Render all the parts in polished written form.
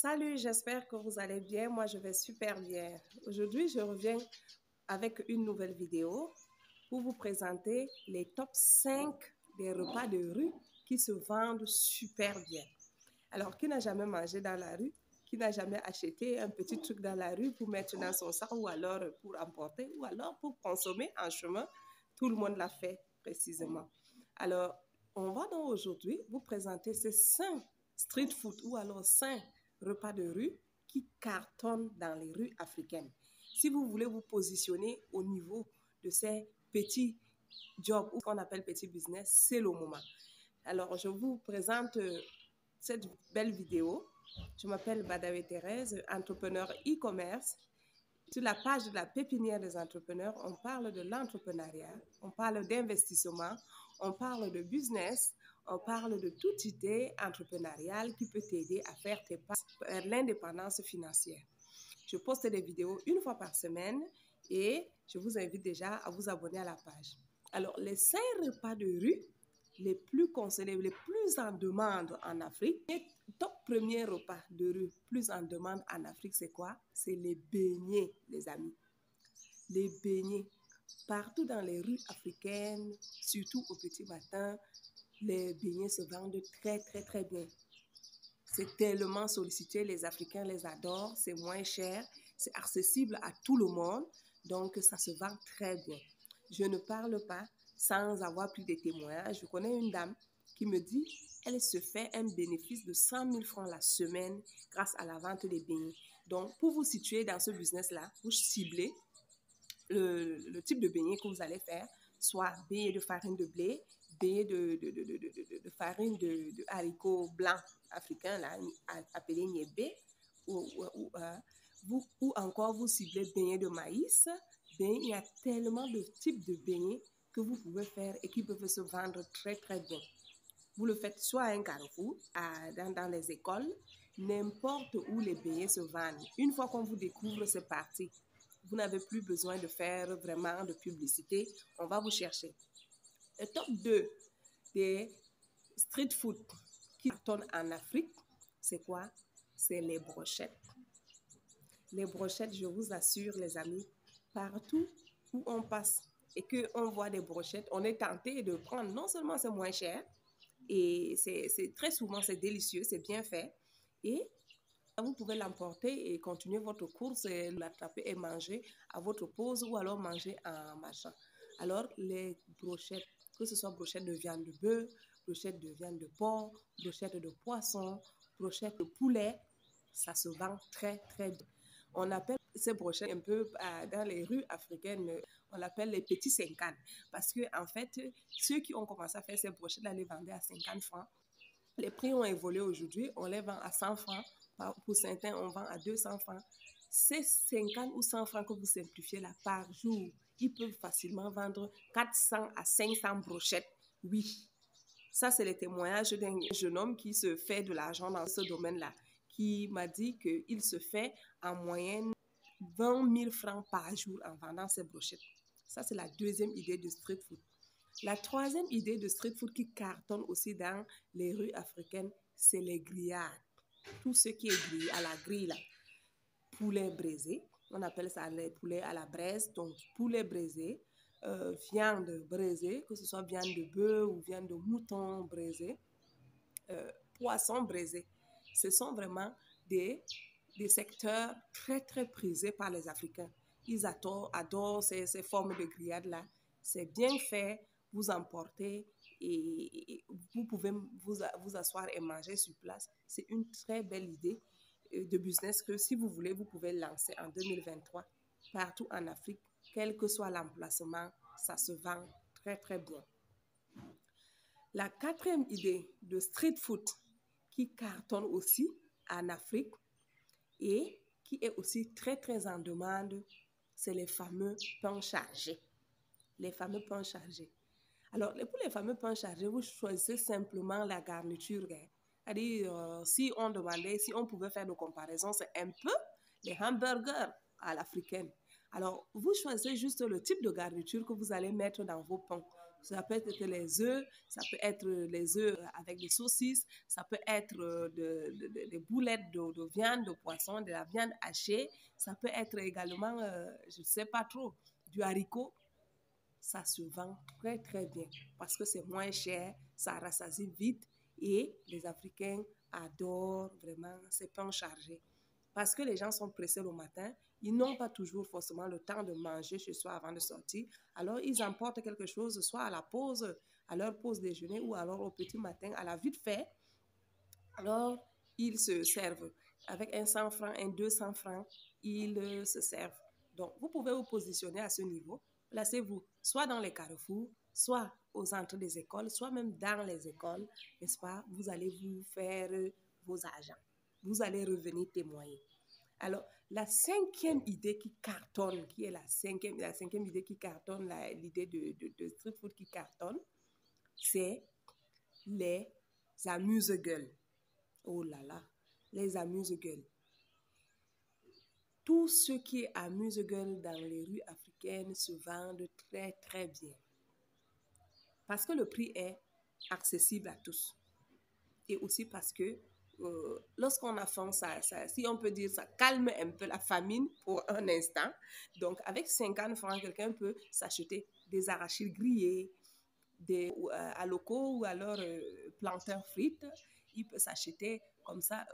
Salut, j'espère que vous allez bien. Moi, je vais super bien. Aujourd'hui, je reviens avec une nouvelle vidéo pour vous présenter les top 5 des repas de rue qui se vendent super bien. Alors, qui n'a jamais mangé dans la rue? Qui n'a jamais acheté un petit truc dans la rue pour mettre dans son sac ou alors pour emporter ou alors pour consommer en chemin? Tout le monde l'a fait précisément. Alors, on va donc aujourd'hui vous présenter ces 5 street food ou alors 5 repas de rue qui cartonnent dans les rues africaines. Si vous voulez vous positionner au niveau de ces petits jobs ou qu'on appelle petits business, c'est le moment. Alors, je vous présente cette belle vidéo. Je m'appelle Badawi Thérèse, entrepreneur e-commerce. Sur la page de la pépinière des entrepreneurs, on parle de l'entrepreneuriat, on parle d'investissement, on parle de business, on parle de toute idée entrepreneuriale qui peut t'aider à faire tes pas vers l'indépendance financière. Je poste des vidéos une fois par semaine et je vous invite déjà à vous abonner à la page. Alors, les 5 repas de rue les plus conseillés, les plus en demande en Afrique. Les top premier repas de rue plus en demande en Afrique, c'est quoi? C'est les beignets, les amis. Les beignets. Partout dans les rues africaines, surtout au petit matin, les beignets se vendent très bien. C'est tellement sollicité, les Africains les adorent, c'est moins cher, c'est accessible à tout le monde, donc ça se vend très bien. Je ne parle pas sans avoir plus de témoignages. Je connais une dame qui me dit qu'elle se fait un bénéfice de 100 000 francs la semaine grâce à la vente des beignets. Donc, pour vous situer dans ce business-là, vous ciblez le type de beignet que vous allez faire, soit beignets de farine de blé, beignets de farine de haricots blancs africains, là, appelés niébé, ou encore vous ciblez beignets de maïs. Il y a tellement de types de beignets que vous pouvez faire et qui peuvent se vendre très bien. Vous le faites soit à un carrefour, dans les écoles, n'importe où les beignets se vendent. Une fois qu'on vous découvre, c'est parti. Vous n'avez plus besoin de faire vraiment de publicité. On va vous chercher. Le top 2 des street food qui cartonnent en Afrique, c'est quoi? C'est les brochettes. Les brochettes, je vous assure, les amis, partout où on passe et qu'on voit des brochettes, on est tenté de prendre. Non seulement c'est moins cher, et c'est très souvent, c'est délicieux, c'est bien fait. Et vous pouvez l'emporter et continuer votre course et l'attraper et manger à votre pause ou alors manger en marchant. Alors, les brochettes, que ce soit brochettes de viande de bœuf, brochettes de viande de porc, brochettes de poisson, brochettes de poulet, ça se vend très bien. On appelle ces brochettes un peu dans les rues africaines, on l'appelle les petits 50 parce que en fait, ceux qui ont commencé à faire ces brochettes-là les vendaient à 50 francs. Les prix ont évolué aujourd'hui, on les vend à 100 francs. Pour certains, on vend à 200 francs. Ces 50 ou 100 francs que vous simplifiez là par jour, ils peuvent facilement vendre 400 à 500 brochettes. Oui, ça c'est le témoignage d'un jeune homme qui se fait de l'argent dans ce domaine-là, qui m'a dit qu'il se fait en moyenne 20 000 francs par jour en vendant ces brochettes. Ça, c'est la deuxième idée de street food. La troisième idée de street food qui cartonne aussi dans les rues africaines, c'est les grillades. Tout ce qui est grillé à la grille, là. Poulet braisé, on appelle ça les poulets à la braise, donc poulet braisé, viande braisée, que ce soit viande de bœuf ou viande de mouton braisée, poisson braisé. Ce sont vraiment des secteurs très prisés par les Africains. Ils adorent ces formes de grillades-là. C'est bien fait, vous emportez et vous pouvez vous asseoir et manger sur place. C'est une très belle idée de business que si vous voulez, vous pouvez lancer en 2023 partout en Afrique, quel que soit l'emplacement, ça se vend très bien. La quatrième idée de street food qui cartonne aussi en Afrique et qui est aussi très en demande, c'est les fameux pains chargés. Les fameux pains chargés. Alors, pour les fameux pains chargés, vous choisissez simplement la garniture. C'est-à-dire, si on pouvait faire de comparaison, c'est un peu les hamburgers à l'africaine. Alors, vous choisissez juste le type de garniture que vous allez mettre dans vos pains. Ça peut être les œufs, ça peut être les œufs avec des saucisses, ça peut être des boulettes de viande, de poisson, de la viande hachée, ça peut être également, je ne sais pas trop, du haricot. Ça se vend très très bien parce que c'est moins cher, ça rassasie vite et les Africains adorent vraiment ces pains chargés. Parce que les gens sont pressés le matin, ils n'ont pas toujours forcément le temps de manger chez soi avant de sortir. Alors, ils emportent quelque chose, soit à la pause, à leur pause déjeuner ou alors au petit matin, à la vite fait. Alors, ils se servent. Avec un 100 francs, un 200 francs, ils se servent. Donc, vous pouvez vous positionner à ce niveau. Placez-vous soit dans les carrefours, soit aux entrées des écoles, soit même dans les écoles, n'est-ce pas? Vous allez vous faire vos agents. Vous allez revenir témoigner. Alors, la cinquième idée qui cartonne, qui est la cinquième idée qui cartonne, l'idée de street food qui cartonne, c'est les amuse-gueules. Oh là là, les amuse-gueules. Tout ce qui est amuse-gueules dans les rues africaines se vendent très très bien. Parce que le prix est accessible à tous. Et aussi parce que lorsqu'on a faim, si on peut dire, ça calme un peu la famine pour un instant. Donc, avec 50 francs, quelqu'un peut s'acheter des arachides grillés, des alocos ou alors plantains frites. Il peut s'acheter comme ça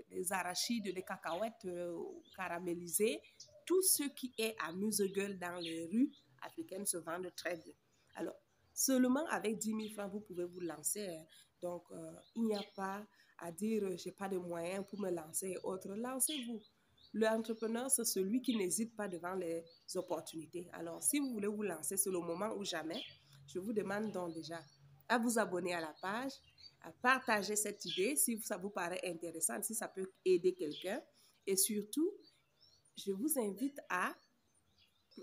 des arachides, des cacahuètes caramélisées. Tout ce qui est amuse-gueule dans les rues africaines se vendent très bien. Alors, seulement avec 10 000 francs, vous pouvez vous lancer. Hein. Donc, il n'y a pas à dire, je n'ai pas de moyens pour me lancer et autres. Lancez-vous. L'entrepreneur, c'est celui qui n'hésite pas devant les opportunités. Alors, si vous voulez vous lancer, c'est le moment ou jamais. Je vous demande donc déjà à vous abonner à la page, à partager cette idée si ça vous paraît intéressant, si ça peut aider quelqu'un. Et surtout, je vous invite à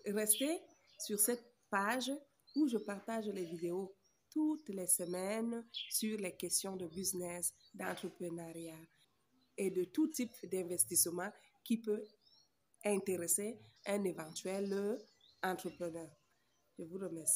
rester sur cette page où je partage les vidéos toutes les semaines sur les questions de business, d'entrepreneuriat et de tout type d'investissement qui peut intéresser un éventuel entrepreneur. Je vous remercie.